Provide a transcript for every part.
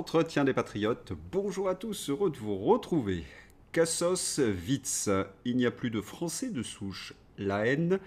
l'entretien des patriotes. Bonjour à tous, heureux de vous retrouver. Cassos Witz, il n'y a plus de Français de souche. La haine.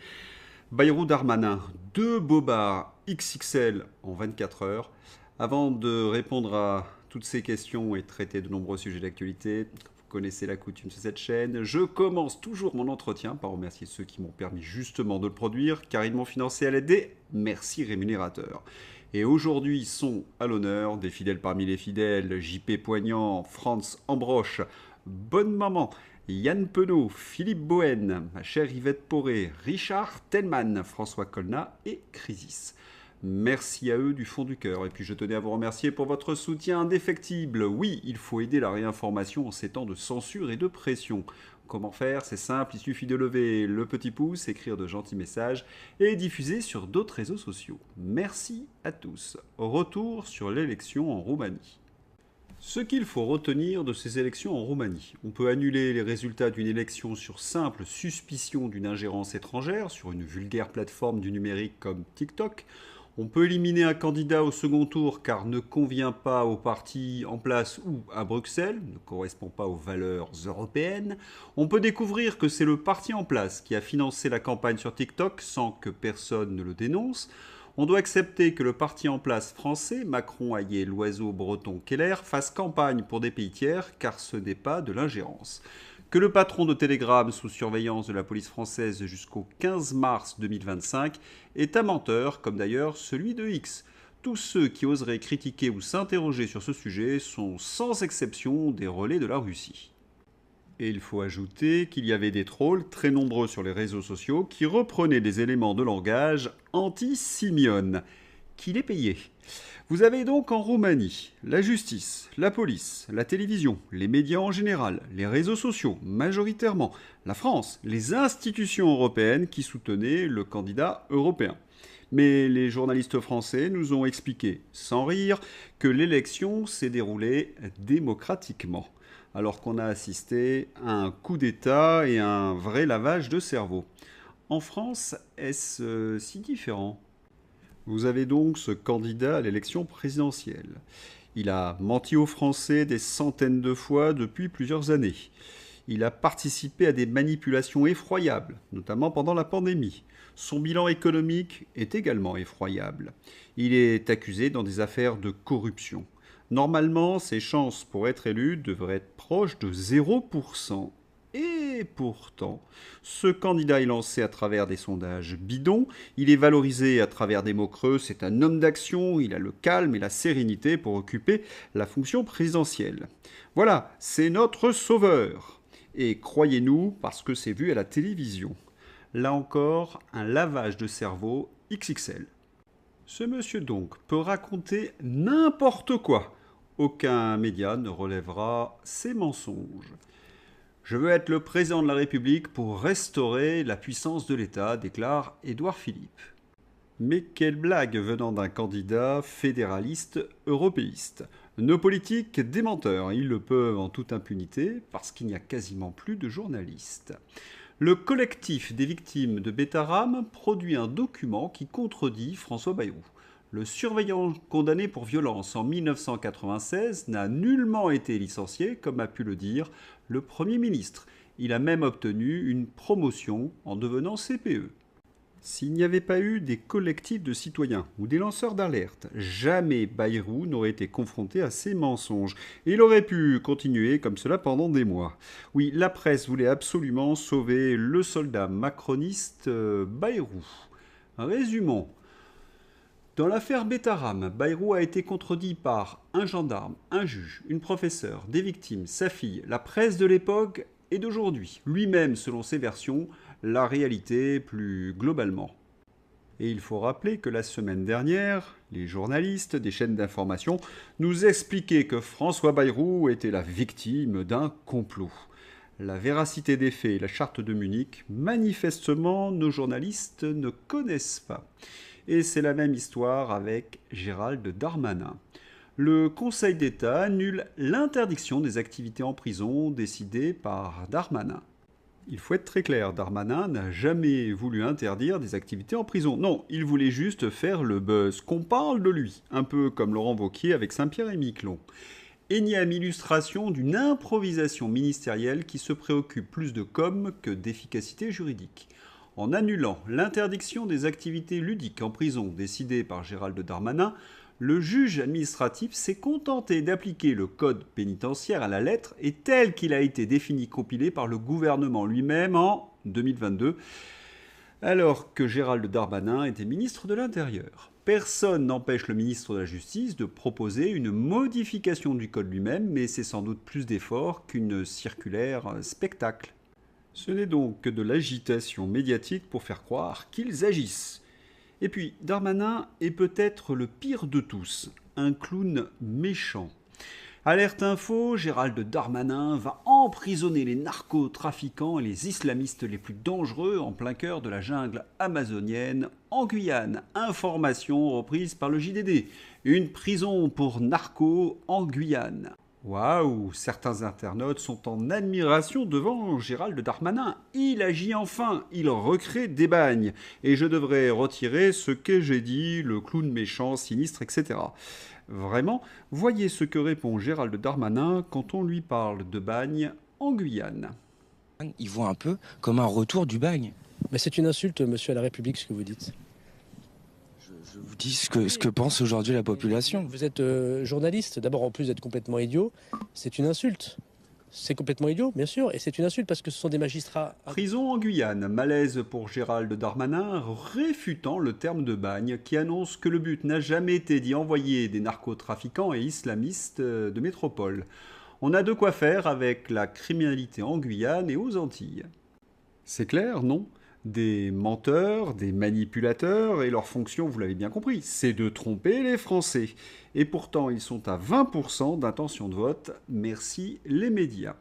Bayrou Darmanin, deux bobards XXL en 24 heures. Avant de répondre à toutes ces questions et traiter de nombreux sujets d'actualité, vous connaissez la coutume de cette chaîne, je commence toujours mon entretien par remercier ceux qui m'ont permis justement de le produire, car ils m'ont financé à l'aide des merci rémunérateurs. Et aujourd'hui sont à l'honneur des fidèles parmi les fidèles, JP Poignant, Franz Ambroche, Bonne Maman, Yann Penaud, Philippe Bohen, ma chère Yvette Poré, Richard Tellman, François Colna et Crisis. Merci à eux du fond du cœur. Et puis je tenais à vous remercier pour votre soutien indéfectible. Oui, il faut aider la réinformation en ces temps de censure et de pression. Comment faire? C'est simple, il suffit de lever le petit pouce, écrire de gentils messages et diffuser sur d'autres réseaux sociaux. Merci à tous. Retour sur l'élection en Roumanie. Ce qu'il faut retenir de ces élections en Roumanie. On peut annuler les résultats d'une élection sur simple suspicion d'une ingérence étrangère sur une vulgaire plateforme du numérique comme TikTok. On peut éliminer un candidat au second tour car ne convient pas au parti en place ou à Bruxelles, ne correspond pas aux valeurs européennes. On peut découvrir que c'est le parti en place qui a financé la campagne sur TikTok sans que personne ne le dénonce. On doit accepter que le parti en place français, Macron, Hayet, Loiseau, Breton, Keller, fasse campagne pour des pays tiers car ce n'est pas de l'ingérence. Que le patron de Telegram, sous surveillance de la police française jusqu'au 15 mars 2025, est un menteur, comme d'ailleurs celui de X. Tous ceux qui oseraient critiquer ou s'interroger sur ce sujet sont sans exception des relais de la Russie. Et il faut ajouter qu'il y avait des trolls très nombreux sur les réseaux sociaux qui reprenaient des éléments de langage anti-Simeone. Qui les payait? Vous avez donc en Roumanie la justice, la police, la télévision, les médias en général, les réseaux sociaux majoritairement, la France, les institutions européennes qui soutenaient le candidat européen. Mais les journalistes français nous ont expliqué, sans rire, que l'élection s'est déroulée démocratiquement, alors qu'on a assisté à un coup d'État et à un vrai lavage de cerveau. En France, est-ce si différent ? Vous avez donc ce candidat à l'élection présidentielle. Il a menti aux Français des centaines de fois depuis plusieurs années. Il a participé à des manipulations effroyables, notamment pendant la pandémie. Son bilan économique est également effroyable. Il est accusé dans des affaires de corruption. Normalement, ses chances pour être élu devraient être proches de 0%. Et pourtant, ce candidat est lancé à travers des sondages bidons, il est valorisé à travers des mots creux, c'est un homme d'action, il a le calme et la sérénité pour occuper la fonction présidentielle. Voilà, c'est notre sauveur. Et croyez-nous, parce que c'est vu à la télévision. Là encore, un lavage de cerveau XXL. Ce monsieur donc peut raconter n'importe quoi. Aucun média ne relèvera ses mensonges. Je veux être le président de la République pour restaurer la puissance de l'État, déclare Édouard Philippe. Mais quelle blague venant d'un candidat fédéraliste européiste. Nos politiques des menteurs, ils le peuvent en toute impunité parce qu'il n'y a quasiment plus de journalistes. Le collectif des victimes de Betaram produit un document qui contredit François Bayrou. Le surveillant condamné pour violence en 1996 n'a nullement été licencié, comme a pu le dire le Premier ministre. Il a même obtenu une promotion en devenant CPE. S'il n'y avait pas eu des collectifs de citoyens ou des lanceurs d'alerte, jamais Bayrou n'aurait été confronté à ces mensonges. Et il aurait pu continuer comme cela pendant des mois. Oui, la presse voulait absolument sauver le soldat macroniste Bayrou. Résumons. Dans l'affaire Betaram, Bayrou a été contredit par un gendarme, un juge, une professeure, des victimes, sa fille, la presse de l'époque et d'aujourd'hui. Lui-même, selon ses versions, la réalité plus globalement. Et il faut rappeler que la semaine dernière, les journalistes des chaînes d'information nous expliquaient que François Bayrou était la victime d'un complot. La véracité des faits et la charte de Munich, manifestement, nos journalistes ne connaissent pas. Et c'est la même histoire avec Gérald Darmanin. Le Conseil d'État annule l'interdiction des activités en prison décidée par Darmanin. Il faut être très clair, Darmanin n'a jamais voulu interdire des activités en prison. Non, il voulait juste faire le buzz, qu'on parle de lui, un peu comme Laurent Wauquiez avec Saint-Pierre et Miquelon. Énième illustration d'une improvisation ministérielle qui se préoccupe plus de com que d'efficacité juridique. En annulant l'interdiction des activités ludiques en prison décidée par Gérald Darmanin, le juge administratif s'est contenté d'appliquer le code pénitentiaire à la lettre et tel qu'il a été défini compilé par le gouvernement lui-même en 2022, alors que Gérald Darmanin était ministre de l'Intérieur. Personne n'empêche le ministre de la Justice de proposer une modification du code lui-même, mais c'est sans doute plus d'effort qu'une circulaire spectacle. Ce n'est donc que de l'agitation médiatique pour faire croire qu'ils agissent. Et puis, Darmanin est peut-être le pire de tous, un clown méchant. Alerte info, Gérald Darmanin va emprisonner les narcotrafiquants et les islamistes les plus dangereux en plein cœur de la jungle amazonienne en Guyane. Information reprise par le JDD. Une prison pour narcos en Guyane. Waouh, certains internautes sont en admiration devant Gérald Darmanin. Il agit enfin, il recrée des bagnes. Et je devrais retirer ce que j'ai dit, le clown méchant, sinistre, etc. Vraiment, voyez ce que répond Gérald Darmanin quand on lui parle de bagne en Guyane. Il voit un peu comme un retour du bagne. Mais c'est une insulte, monsieur, à la République, ce que vous dites. Je vous dis ce que pense aujourd'hui la population. Vous êtes journaliste. D'abord, en plus d'être complètement idiot, c'est une insulte. C'est complètement idiot, bien sûr, et c'est une insulte parce que ce sont des magistrats. Prison en Guyane, malaise pour Gérald Darmanin, réfutant le terme de bagne qui annonce que le but n'a jamais été d'y envoyer des narcotrafiquants et islamistes de métropole. On a de quoi faire avec la criminalité en Guyane et aux Antilles. C'est clair, non ? Des menteurs, des manipulateurs, et leur fonction, vous l'avez bien compris, c'est de tromper les Français. Et pourtant, ils sont à 20% d'intention de vote, merci les médias.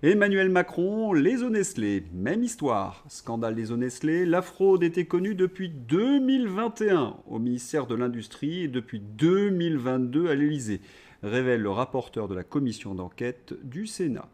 Emmanuel Macron, les eaux Nestlé, même histoire. Scandale des eaux Nestlé, la fraude était connue depuis 2021 au ministère de l'Industrie et depuis 2022 à l'Élysée, révèle le rapporteur de la commission d'enquête du Sénat.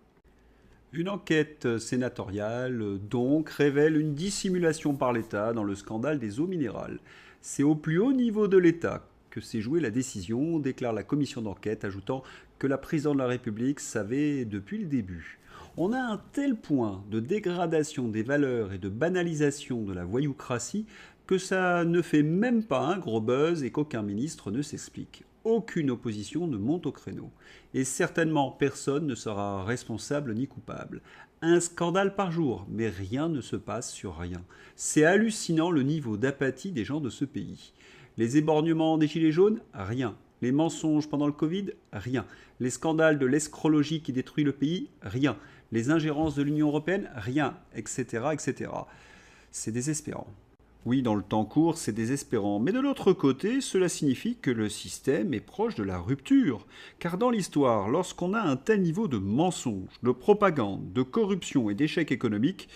Une enquête sénatoriale, donc, révèle une dissimulation par l'État dans le scandale des eaux minérales. C'est au plus haut niveau de l'État que s'est jouée la décision, déclare la commission d'enquête, ajoutant que la présidente de la République savait depuis le début. On a un tel point de dégradation des valeurs et de banalisation de la voyoucratie que ça ne fait même pas un gros buzz et qu'aucun ministre ne s'explique. Aucune opposition ne monte au créneau. Et certainement personne ne sera responsable ni coupable. Un scandale par jour, mais rien ne se passe sur rien. C'est hallucinant le niveau d'apathie des gens de ce pays. Les éborgnements des gilets jaunes, rien. Les mensonges pendant le Covid, rien. Les scandales de l'escrologie qui détruit le pays, rien. Les ingérences de l'Union européenne, rien, etc., etc. C'est désespérant. Oui, dans le temps court, c'est désespérant. Mais de l'autre côté, cela signifie que le système est proche de la rupture. Car dans l'histoire, lorsqu'on a un tel niveau de mensonges, de propagande, de corruption et d'échecs économiques,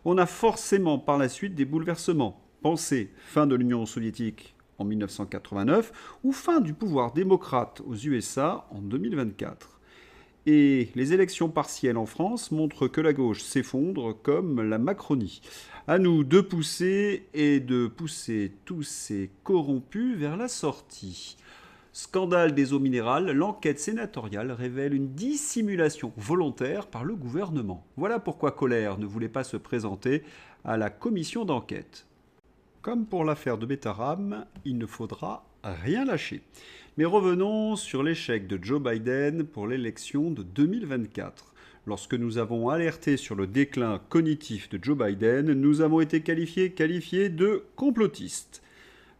on a forcément par la suite des bouleversements. Pensez, fin de l'Union soviétique en 1989 ou fin du pouvoir démocrate aux USA en 2024. Et les élections partielles en France montrent que la gauche s'effondre comme la Macronie. À nous de pousser et de pousser tous ces corrompus vers la sortie. Scandale des eaux minérales, l'enquête sénatoriale révèle une dissimulation volontaire par le gouvernement. Voilà pourquoi Colère ne voulait pas se présenter à la commission d'enquête. Comme pour l'affaire de Betaram, il ne faudra rien lâcher. Mais revenons sur l'échec de Joe Biden pour l'élection de 2024. Lorsque nous avons alerté sur le déclin cognitif de Joe Biden, nous avons été qualifiés de complotistes.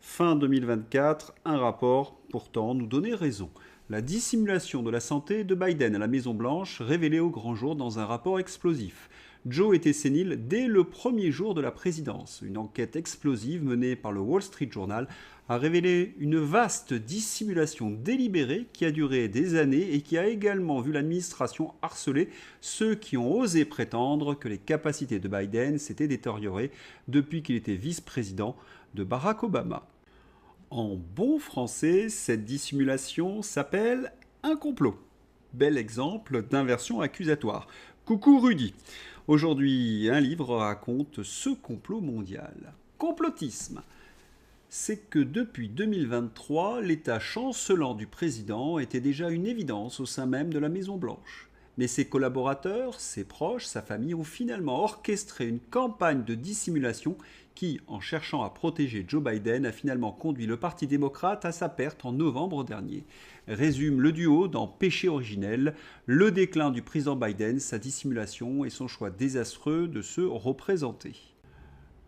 Fin 2024, un rapport pourtant nous donnait raison. La dissimulation de la santé de Biden à la Maison-Blanche révélée au grand jour dans un rapport explosif. Joe était sénile dès le premier jour de la présidence. Une enquête explosive menée par le Wall Street Journal a révélé une vaste dissimulation délibérée qui a duré des années et qui a également vu l'administration harceler ceux qui ont osé prétendre que les capacités de Biden s'étaient détériorées depuis qu'il était vice-président de Barack Obama. En bon français, cette dissimulation s'appelle un complot. Bel exemple d'inversion accusatoire. Coucou Rudy. Aujourd'hui, un livre raconte ce complot mondial. Complotisme. C'est que depuis 2023, l'état chancelant du président était déjà une évidence au sein même de la Maison-Blanche. Mais ses collaborateurs, ses proches, sa famille ont finalement orchestré une campagne de dissimulation qui, en cherchant à protéger Joe Biden, a finalement conduit le Parti démocrate à sa perte en novembre dernier. Résume le duo dans Péché originel, le déclin du président Biden, sa dissimulation et son choix désastreux de se représenter.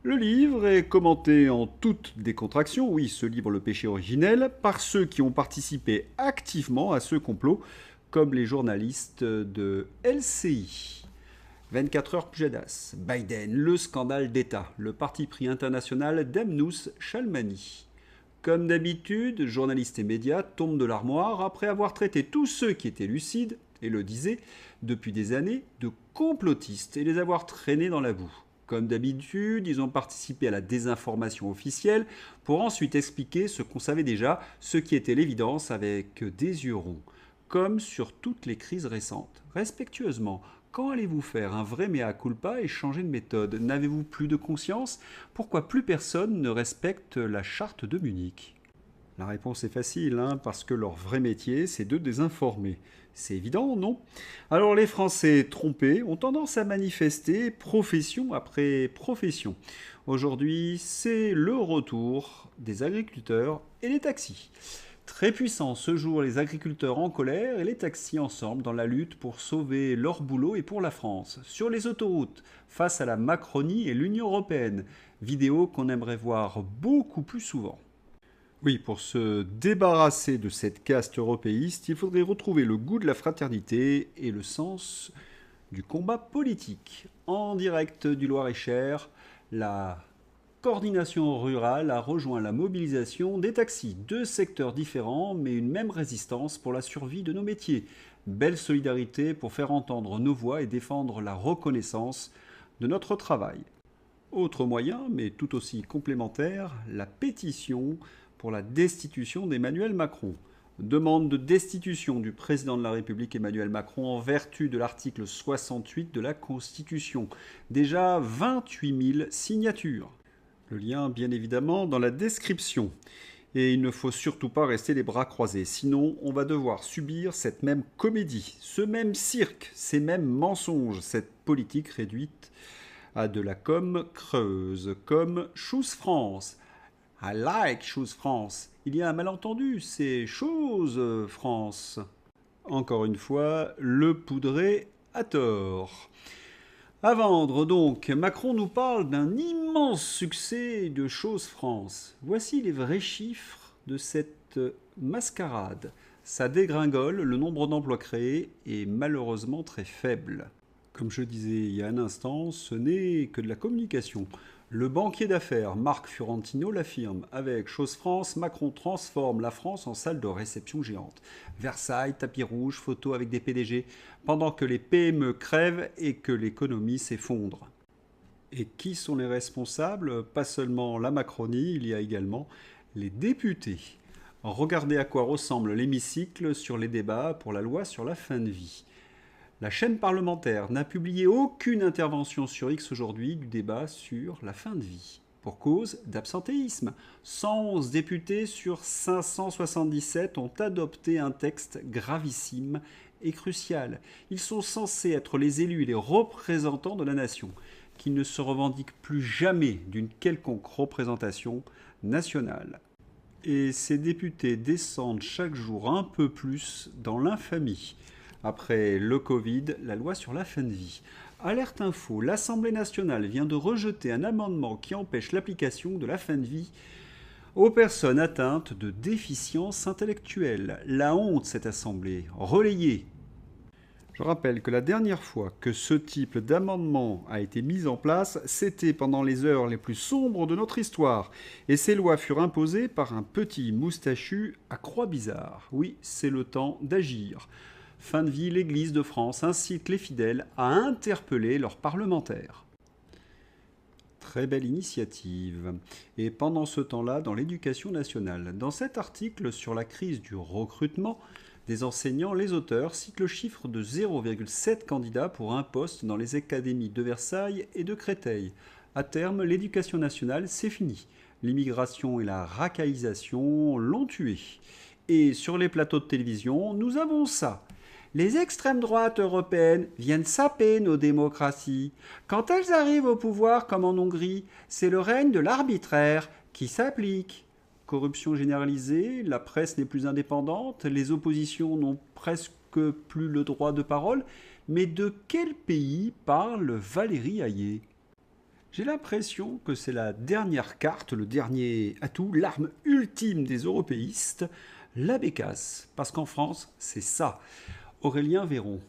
Le livre est commenté en toute décontraction, oui, ce livre Le Péché originel, par ceux qui ont participé activement à ce complot, comme les journalistes de LCI. 24 heures Pujadas, Biden, le scandale d'État, le parti pris international d'Amnous Shalmani. Comme d'habitude, journalistes et médias tombent de l'armoire après avoir traité tous ceux qui étaient lucides, et le disaient, depuis des années, de complotistes et les avoir traînés dans la boue. Comme d'habitude, ils ont participé à la désinformation officielle pour ensuite expliquer ce qu'on savait déjà, ce qui était l'évidence avec des yeux ronds. Comme sur toutes les crises récentes. Respectueusement, quand allez-vous faire un vrai mea culpa et changer de méthode? N'avez-vous plus de conscience? Pourquoi plus personne ne respecte la charte de Munich? La réponse est facile, parce que leur vrai métier, c'est de désinformer. C'est évident, non? Alors les Français trompés ont tendance à manifester profession après profession. Aujourd'hui, c'est le retour des agriculteurs et des taxis. Très puissants ce jour, les agriculteurs en colère et les taxis ensemble dans la lutte pour sauver leur boulot et pour la France. Sur les autoroutes, face à la Macronie et l'Union européenne. Vidéo qu'on aimerait voir beaucoup plus souvent. Oui, pour se débarrasser de cette caste européiste, il faudrait retrouver le goût de la fraternité et le sens du combat politique. En direct du Loir-et-Cher, la coordination rurale a rejoint la mobilisation des taxis. Deux secteurs différents, mais une même résistance pour la survie de nos métiers. Belle solidarité pour faire entendre nos voix et défendre la reconnaissance de notre travail. Autre moyen, mais tout aussi complémentaire, la pétition pour la destitution d'Emmanuel Macron. Demande de destitution du président de la République Emmanuel Macron en vertu de l'article 68 de la Constitution. Déjà 28 000 signatures. Le lien, bien évidemment, dans la description. Et il ne faut surtout pas rester les bras croisés, sinon on va devoir subir cette même comédie, ce même cirque, ces mêmes mensonges, cette politique réduite à de la com creuse, comme Choose France. I like Choose France. Il y a un malentendu, c'est Chose France. Encore une fois, le poudré à tort. À vendre donc, Macron nous parle d'un immense succès de Chose France. Voici les vrais chiffres de cette mascarade. Ça dégringole, le nombre d'emplois créés est malheureusement très faible. Comme je disais il y a un instant, ce n'est que de la communication. Le banquier d'affaires Marc Fiorentino l'affirme. Avec Chose France, Macron transforme la France en salle de réception géante. Versailles, tapis rouge, photos avec des PDG, pendant que les PME crèvent et que l'économie s'effondre. Et qui sont les responsables? Pas seulement la Macronie, il y a également les députés. Regardez à quoi ressemble l'hémicycle sur les débats pour la loi sur la fin de vie. La chaîne parlementaire n'a publié aucune intervention sur X aujourd'hui du débat sur la fin de vie. Pour cause d'absentéisme. 111 députés sur 577 ont adopté un texte gravissime et crucial. Ils sont censés être les élus et les représentants de la nation, qui ne se revendiquent plus jamais d'une quelconque représentation nationale. Et ces députés descendent chaque jour un peu plus dans l'infamie. Après le Covid, la loi sur la fin de vie. Alerte info, l'Assemblée nationale vient de rejeter un amendement qui empêche l'application de la fin de vie aux personnes atteintes de déficience intellectuelle. La honte, cette Assemblée, relayée. Je rappelle que la dernière fois que ce type d'amendement a été mis en place, c'était pendant les heures les plus sombres de notre histoire. Et ces lois furent imposées par un petit moustachu à croix bizarre. Oui, c'est le temps d'agir. Fin de vie, l'Église de France incite les fidèles à interpeller leurs parlementaires. Très belle initiative. Et pendant ce temps-là, dans l'éducation nationale, dans cet article sur la crise du recrutement, Des enseignants, les auteurs citent le chiffre de 0,7 candidats pour un poste dans les académies de Versailles et de Créteil. À terme, l'éducation nationale, c'est fini. L'immigration et la racaillisation l'ont tué. Et sur les plateaux de télévision, nous avons ça. Les extrêmes droites européennes viennent saper nos démocraties. Quand elles arrivent au pouvoir, comme en Hongrie, c'est le règne de l'arbitraire qui s'applique. Corruption généralisée, la presse n'est plus indépendante, les oppositions n'ont presque plus le droit de parole. Mais de quel pays parle Valérie Hayé ? J'ai l'impression que c'est la dernière carte, le dernier atout, l'arme ultime des européistes, la bécasse. Parce qu'en France, c'est ça. Aurélien Véron.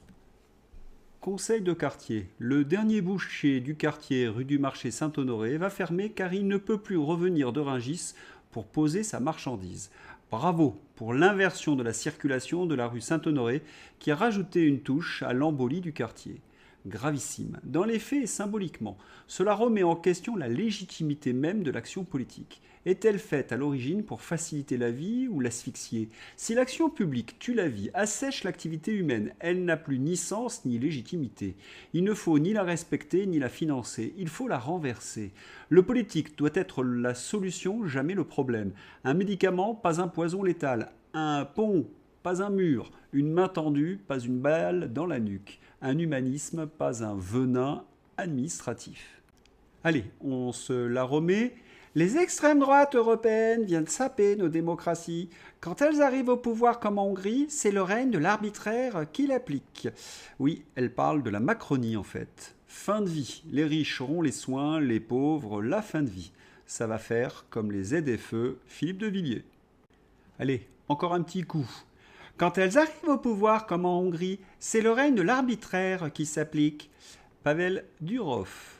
Conseil de quartier. Le dernier boucher du quartier rue du Marché Saint-Honoré va fermer car il ne peut plus revenir de Rungis pour poser sa marchandise. Bravo pour l'inversion de la circulation de la rue Saint-Honoré qui a rajouté une touche à l'embolie du quartier. Gravissime. Dans les faits et symboliquement, cela remet en question la légitimité même de l'action politique. Est-elle faite à l'origine pour faciliter la vie ou l'asphyxier ? Si l'action publique tue la vie, assèche l'activité humaine, elle n'a plus ni sens ni légitimité. Il ne faut ni la respecter ni la financer, il faut la renverser. Le politique doit être la solution, jamais le problème. Un médicament, pas un poison létal. Un pont, pas un mur. Une main tendue, pas une balle dans la nuque. Un humanisme, pas un venin administratif. Allez, on se la remet. Les extrêmes droites européennes viennent saper nos démocraties. Quand elles arrivent au pouvoir comme en Hongrie, c'est le règne de l'arbitraire qui l'applique. Oui, elles parlent de la Macronie en fait. Fin de vie. Les riches auront les soins, les pauvres, la fin de vie. Ça va faire comme les ZFE, Philippe de Villiers. Allez, encore un petit coup. Quand elles arrivent au pouvoir comme en Hongrie, c'est le règne de l'arbitraire qui s'applique. Pavel Durov.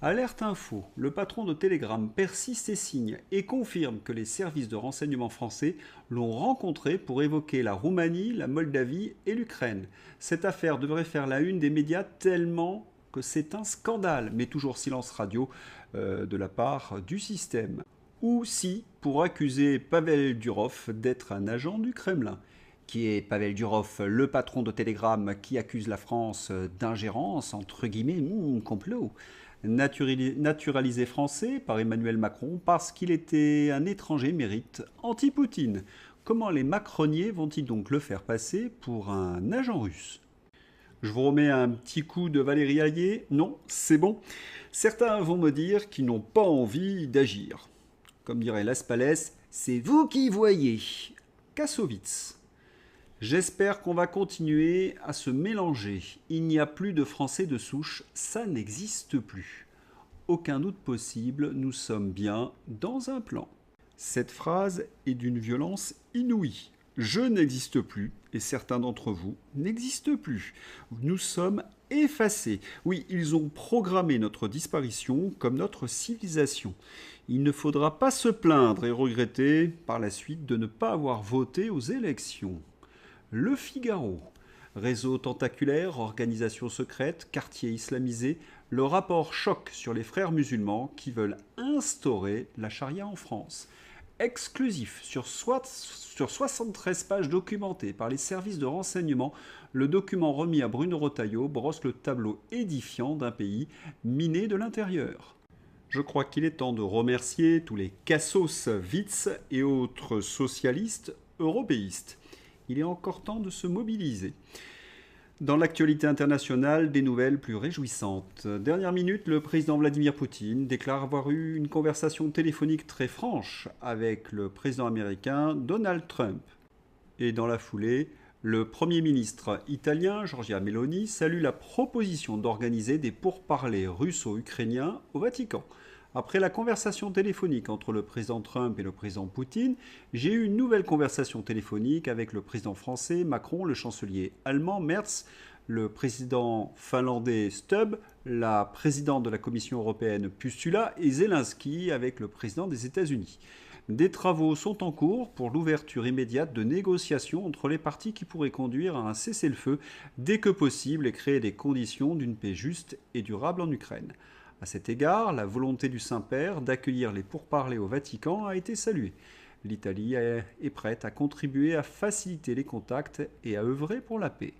Alerte Info, le patron de Telegram persiste et signe et confirme que les services de renseignement français l'ont rencontré pour évoquer la Roumanie, la Moldavie et l'Ukraine. Cette affaire devrait faire la une des médias tellement que c'est un scandale, mais toujours silence radio de la part du système. Ou si, pour accuser Pavel Durov d'être un agent du Kremlin. Qui est Pavel Durov, le patron de Telegram qui accuse la France d'ingérence, entre guillemets, complot. Naturalisé français par Emmanuel Macron parce qu'il était un étranger mérite anti-Poutine. Comment les macroniers vont-ils donc le faire passer pour un agent russe ? Je vous remets un petit coup de Valérie Hayé. Non, c'est bon. Certains vont me dire qu'ils n'ont pas envie d'agir. Comme dirait Las Palais, c'est vous qui voyez. Kassovitz. J'espère qu'on va continuer à se mélanger. Il n'y a plus de Français de souche, ça n'existe plus. Aucun doute possible, nous sommes bien dans un plan. Cette phrase est d'une violence inouïe. Je n'existe plus, et certains d'entre vous n'existent plus. Nous sommes effacés. Oui, ils ont programmé notre disparition comme notre civilisation. Il ne faudra pas se plaindre et regretter par la suite de ne pas avoir voté aux élections. Le Figaro. Réseau tentaculaire, organisation secrète, quartier islamisé, le rapport choc sur les frères musulmans qui veulent instaurer la charia en France. Exclusif sur 73 pages documentées par les services de renseignement, le document remis à Bruno Retailleau brosse le tableau édifiant d'un pays miné de l'intérieur. Je crois qu'il est temps de remercier tous les Kassovitz et autres socialistes européistes. Il est encore temps de se mobiliser. Dans l'actualité internationale, des nouvelles plus réjouissantes. Dernière minute, le président Vladimir Poutine déclare avoir eu une conversation téléphonique très franche avec le président américain Donald Trump. Et dans la foulée, le Premier ministre italien Giorgia Meloni salue la proposition d'organiser des pourparlers russo-ukrainiens au Vatican. Après la conversation téléphonique entre le président Trump et le président Poutine, j'ai eu une nouvelle conversation téléphonique avec le président français Macron, le chancelier allemand Merz, le président finlandais Stubb, la présidente de la Commission européenne Pustula et Zelensky avec le président des États-Unis. Des travaux sont en cours pour l'ouverture immédiate de négociations entre les parties qui pourraient conduire à un cessez-le-feu dès que possible et créer des conditions d'une paix juste et durable en Ukraine. À cet égard, la volonté du Saint-Père d'accueillir les pourparlers au Vatican a été saluée. L'Italie est prête à contribuer à faciliter les contacts et à œuvrer pour la paix.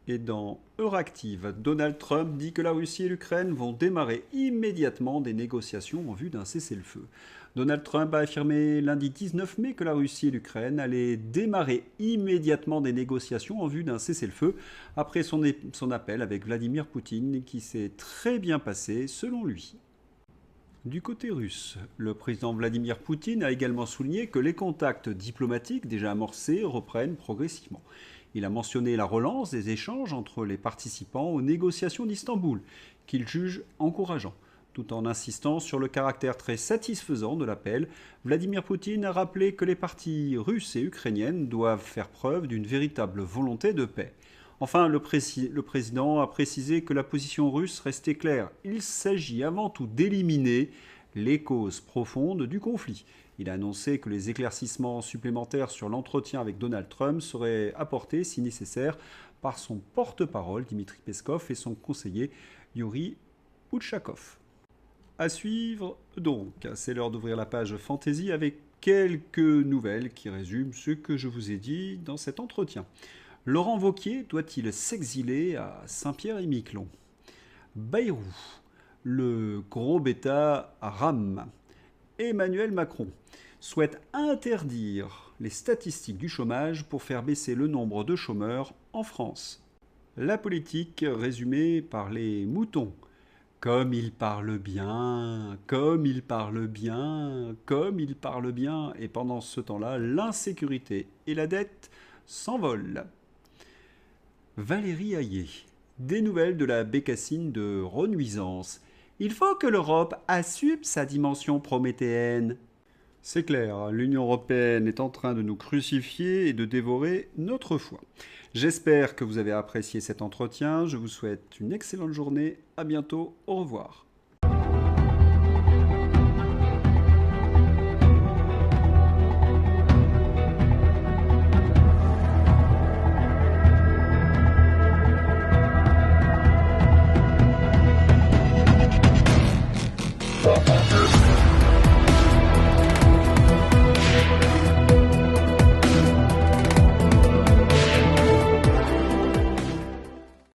Et dans Euractiv, Donald Trump dit que la Russie et l'Ukraine vont démarrer immédiatement des négociations en vue d'un cessez-le-feu. Donald Trump a affirmé lundi 19 mai que la Russie et l'Ukraine allaient démarrer immédiatement des négociations en vue d'un cessez-le-feu après son appel avec Vladimir Poutine qui s'est très bien passé selon lui. Du côté russe, le président Vladimir Poutine a également souligné que les contacts diplomatiques déjà amorcés reprennent progressivement. Il a mentionné la relance des échanges entre les participants aux négociations d'Istanbul, qu'il juge encourageant. Tout en insistant sur le caractère très satisfaisant de l'appel, Vladimir Poutine a rappelé que les parties russes et ukrainiennes doivent faire preuve d'une véritable volonté de paix. Enfin, le président a précisé que la position russe restait claire. Il s'agit avant tout d'éliminer les causes profondes du conflit. Il a annoncé que les éclaircissements supplémentaires sur l'entretien avec Donald Trump seraient apportés, si nécessaire, par son porte-parole Dmitry Peskov et son conseiller Yuri Utchakov. À suivre donc, c'est l'heure d'ouvrir la page Fantasy avec quelques nouvelles qui résument ce que je vous ai dit dans cet entretien. Laurent Wauquiez doit-il s'exiler à Saint-Pierre-et-Miquelon? Bayrou, le gros bêta rame. Emmanuel Macron souhaite interdire les statistiques du chômage pour faire baisser le nombre de chômeurs en France. La politique résumée par les moutons. Comme il parle bien, comme il parle bien, comme il parle bien. Et pendant ce temps-là, l'insécurité et la dette s'envolent. Valérie Hayé. Des nouvelles de la bécassine de renuisance. Il faut que l'Europe assume sa dimension prométhéenne. C'est clair, l'Union européenne est en train de nous crucifier et de dévorer notre foi. J'espère que vous avez apprécié cet entretien. Je vous souhaite une excellente journée. À bientôt. Au revoir.